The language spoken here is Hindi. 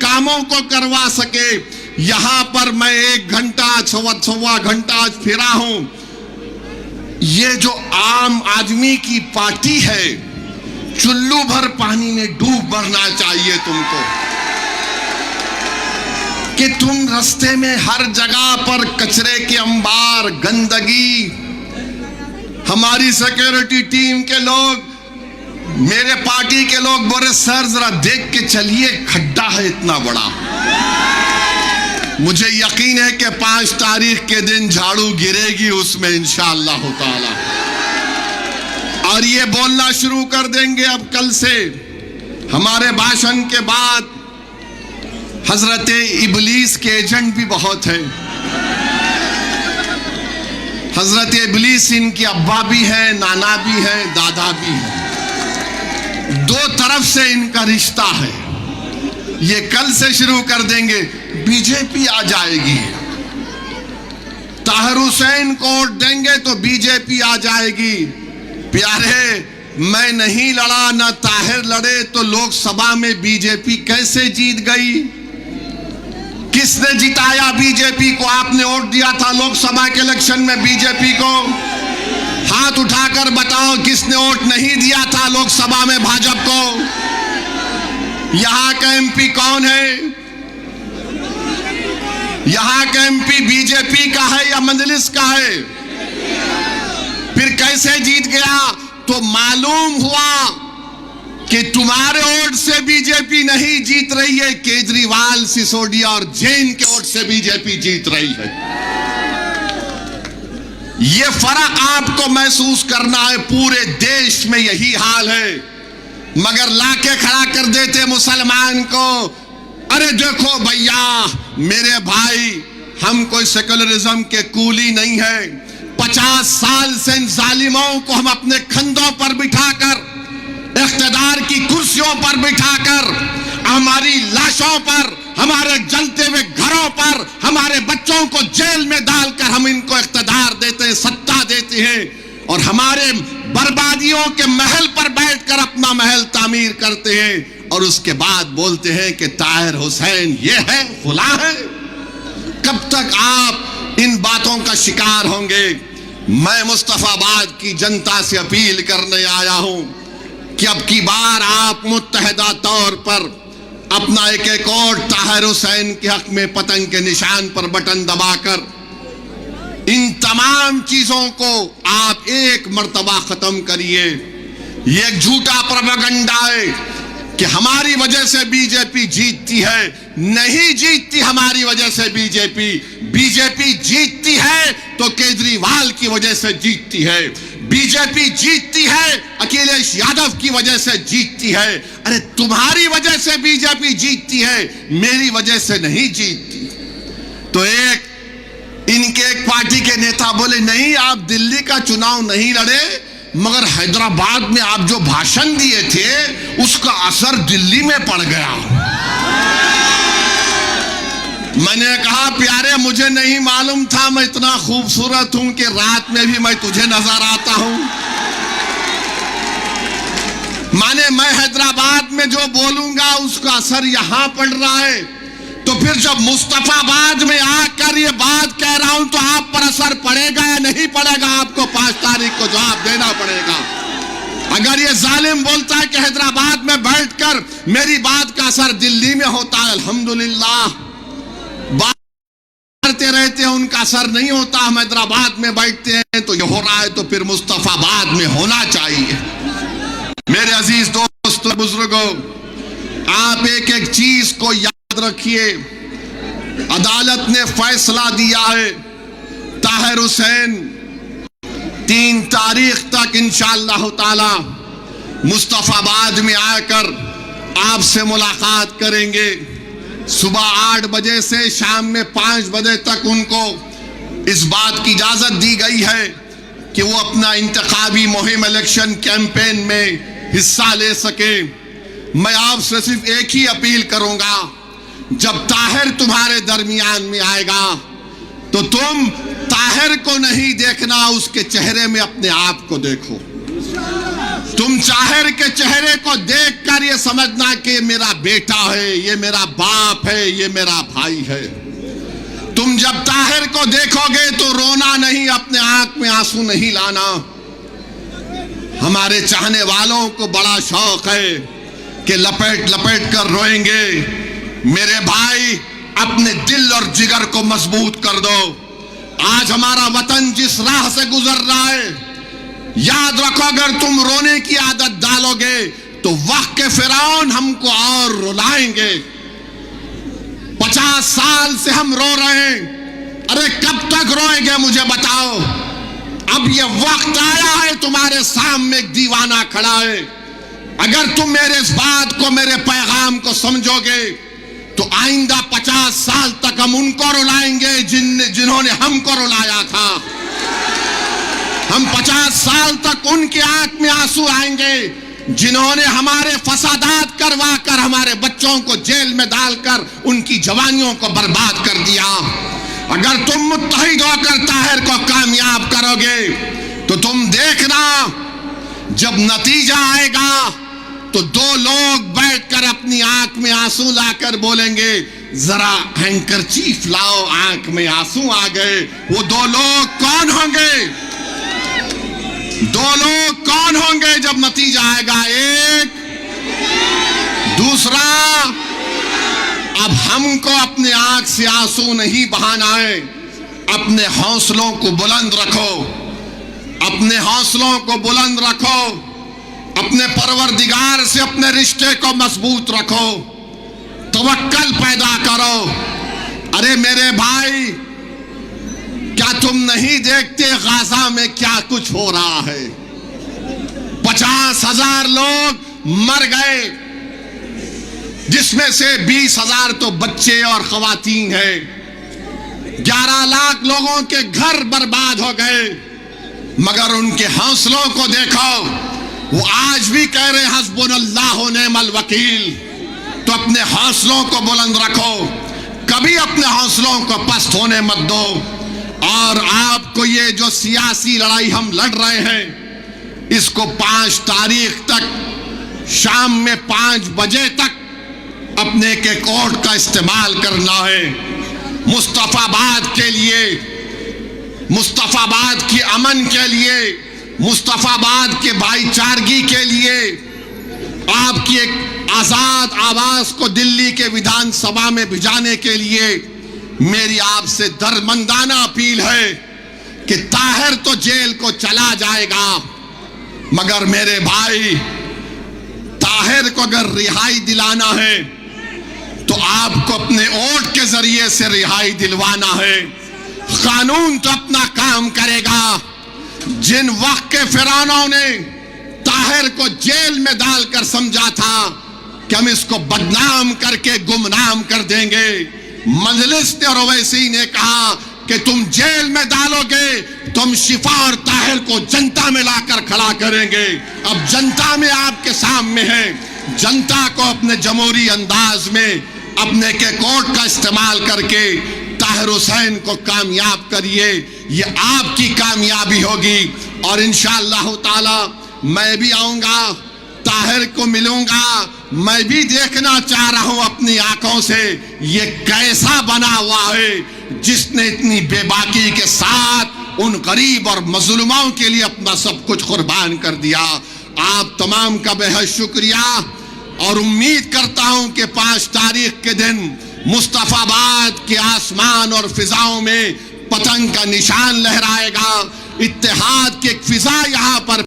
कामों को करवा सके। यहां पर मैं 1 घंटा सवा घंटा फिरा हूं। ये जो आम आदमी की पार्टी है, चुल्लू भर पानी में डूब मरना चाहिए तुमको, कि तुम रास्ते में हर जगह पर कचरे के अंबार, गंदगी। हमारी सिक्योरिटी टीम के लोग, मेरे पार्टी के लोग बोले सर जरा देख के चलिए, खड्डा है इतना बड़ा। मुझे यकीन है कि 5 तारीख के दिन झाड़ू गिरेगी उसमें इंशाअल्लाह ताला, और ये बोलना शुरू कर देंगे अब कल से। हमारे भाषण के बाद हजरत इबलीस के एजेंट भी बहुत है। हजरत इबलीस इनकी अब्बा भी है, नाना भी है, दादा भी है। 2 तरफ से इनका रिश्ता है। ये कल से शुरू कर देंगे, बीजेपी आ जाएगी। ताहिर हुसैन को वोट देंगे तो बीजेपी आ जाएगी। प्यारे, मैं नहीं लड़ा, ना ताहिर लड़े, तो लोकसभा में बीजेपी कैसे जीत गई? किसने जिताया बीजेपी को? आपने वोट दिया था लोकसभा के इलेक्शन में बीजेपी को? हाथ उठाकर बताओ किसने वोट नहीं दिया था लोकसभा में भाजपा को? यहां का एमपी कौन है? यहां का एमपी बीजेपी का है या मजलिस का है? फिर कैसे जीत गया? तो मालूम हुआ कि तुम्हारे वोट से बीजेपी नहीं जीत रही है, केजरीवाल, सिसोदिया और जैन के वोट से बीजेपी जीत रही है। यह फर्क आपको महसूस करना है। पूरे देश में यही हाल है, मगर लाके खड़ा कर देते मुसलमान को। अरे देखो भैया, मेरे भाई, हम कोई सेकुलरिज्म के कूली नहीं है। 50 साल से इन जालिमों को हम अपने कंधों पर बिठाकर, इख्तिदार की कुर्सियों पर बिठाकर, हमारी लाशों पर, हमारे जलते हुए घरों पर, हमारे बच्चों को जेल में डालकर हम इनको इख्तिदार देते हैं, सत्ता देते हैं, और हमारे बर्बादियों के महल पर बैठकर अपना महल तामीर करते हैं, और उसके बाद बोलते हैं कि ताहिर हुसैन ये है, फुला है। कब तक आप इन बातों का शिकार होंगे? मैं मुस्तफाबाद की जनता से अपील करने आया हूं कि अब की बार आप मुत्तहिदा तौर पर अपना एक और ताहिर हुसैन के हक में पतंग के निशान पर बटन दबाकर इन तमाम चीजों को आप एक मर्तबा खत्म करिए। ये एक झूठा प्रोपेगेंडा है कि हमारी वजह से बीजेपी जीतती है। नहीं जीतती हमारी वजह से बीजेपी। बीजेपी जीतती है तो केजरीवाल की वजह से जीतती है। बीजेपी जीतती है अखिलेश यादव की वजह से जीतती है। अरे तुम्हारी वजह से बीजेपी जीतती है, मेरी वजह से नहीं जीतती। तो इनके एक पार्टी के नेता बोले नहीं, आप दिल्ली का चुनाव नहीं लड़े, मगर हैदराबाद में आप जो भाषण दिए थे उसका असर दिल्ली में पड़ गया। मैंने कहा प्यारे, मुझे नहीं मालूम था मैं इतना खूबसूरत हूं कि रात में भी मैं तुझे नजर आता हूं। माने मैं हैदराबाद में जो बोलूंगा उसका असर यहां पड़ रहा है, तो फिर जब मुस्तफाबाद में आकर ये बात कह रहा हूं तो आप पर असर पड़ेगा या नहीं पड़ेगा? आपको 5 तारीख को जवाब देना पड़ेगा। अगर ये जालिम बोलता है कि हैदराबाद में बैठकर मेरी बात का असर दिल्ली में होता है, अल्हम्दुलिल्लाह, बात करते रहते हैं उनका असर नहीं होता, हम हैदराबाद में बैठते हैं तो ये हो रहा है, तो फिर मुस्तफाबाद में होना चाहिए। मेरे अजीज दोस्तों, बुजुर्गों, आप एक एक चीज को याद रखिए। अदालत ने फैसला दिया है, ताहिर हुसैन 3 तारीख तक इंशाअल्लाह ताला मुस्तफाबाद में आकर आपसे मुलाकात करेंगे। सुबह 8 बजे से शाम में 5 बजे तक उनको इस बात की इजाजत दी गई है कि वो अपना इंतखाबी मुहिम, इलेक्शन कैंपेन में हिस्सा ले सके। मैं आपसे सिर्फ एक ही अपील करूंगा, जब ताहिर तुम्हारे दरमियान में आएगा तो तुम ताहिर को नहीं देखना, उसके चेहरे में अपने आप को देखो। तुम ताहिर के चेहरे को देखकर ये समझना कि ये मेरा बेटा है, ये मेरा बाप है, ये मेरा भाई है। तुम जब ताहिर को देखोगे तो रोना नहीं, अपने आंख में आंसू नहीं लाना। हमारे चाहने वालों को बड़ा शौक है कि लपेट लपेट कर रोएंगे। मेरे भाई, अपने दिल और जिगर को मजबूत कर दो। आज हमारा वतन जिस राह से गुजर रहा है, याद रखो, अगर तुम रोने की आदत डालोगे तो वक्त के फिरौन हमको और रुलाएंगे। 50 साल से हम रो रहे हैं। अरे कब तक रोएंगे मुझे बताओ। अब ये वक्त आया है, तुम्हारे सामने एक दीवाना खड़ा है। अगर तुम मेरे इस बात को, मेरे पैगाम को समझोगे तो आइंदा 50 साल तक हम उनको रुलाएंगे जिन्होंने हमको रुलाया था। हम 50 साल तक उनकी आंख में आंसू आएंगे जिन्होंने हमारे फसादात करवा कर हमारे बच्चों को जेल में डालकर उनकी जवानियों को बर्बाद कर दिया। अगर तुम मुत्तहिद होकर ताहिर को कामयाब करोगे तो तुम देखना, जब नतीजा आएगा तो 2 लोग बैठकर अपनी आंख में आंसू लाकर बोलेंगे, जरा हैंकरचीफ लाओ, आंख में आंसू आ गए। वो 2 लोग कौन होंगे? 2 लोग कौन होंगे जब नतीजा आएगा? एक, दूसरा, अब हमको अपने आंख से आंसू नहीं बहाना है। अपने हौसलों को बुलंद रखो, अपने हौसलों को बुलंद रखो, अपने परवरदिगार से अपने रिश्ते को मजबूत रखो, तवक्कल पैदा करो। अरे मेरे भाई, क्या तुम नहीं देखते गाजा में क्या कुछ हो रहा है? 50,000 लोग मर गए, जिसमें से 20,000 तो बच्चे और खवातीन हैं। 11 लाख लोगों के घर बर्बाद हो गए, मगर उनके हौसलों को देखो। वो आज भी कह रहे हस्बुनल्लाह व निअमल वकील। तो अपने हौसलों को बुलंद रखो, कभी अपने हौसलों को पस्त होने मत दो। और आपको ये जो सियासी लड़ाई हम लड़ रहे हैं, इसको 5 तारीख तक शाम में 5 बजे तक अपने के कोर्ट का इस्तेमाल करना है। मुस्तफाबाद के लिए, मुस्तफाबाद की अमन के लिए, मुस्तफाबाद के भाईचारगी के लिए, आपकी एक आजाद आवाज को दिल्ली के विधानसभा में भिजाने के लिए मेरी आपसे दरमंदाना अपील है कि ताहिर तो जेल को चला जाएगा, मगर मेरे भाई, ताहिर को अगर रिहाई दिलाना है तो आपको अपने वोट के जरिए से रिहाई दिलवाना है। कानून तो अपना काम करेगा। जिन वक्त के फिरौनों ने ताहिर को जेल में डालकर समझा था कि हम इसको बदनाम करके गुमनाम कर देंगे, मजलिस ने और ओवैसी ने कहा कि तुम जेल में डालोगे तो हम शिफा और ताहिर को जनता में लाकर खड़ा करेंगे। अब जनता में आपके सामने है, जनता को अपने जमहूरी अंदाज में अपने के कोर्ट का इस्तेमाल करके ताहिर हुसैन को कामयाब करिए। ये आपकी कामयाबी होगी। और इंशाअल्लाह ताला मैं भी आऊंगा, ताहिर को मिलूंगा। मैं भी देखना चाह रहा हूं अपनी आंखों से ये कैसा बना हुआ है जिसने इतनी बेबाकी के साथ उन गरीब और मजलूमों के लिए अपना सब कुछ कुर्बान कर दिया। आप तमाम का बेहद शुक्रिया और उम्मीद करता हूं कि 5 तारीख के दिन मुस्तफाबाद के आसमान और फिजाओं में पतंग का निशान लहराएगा। इत्तेहाद की एक फिजा यहां पर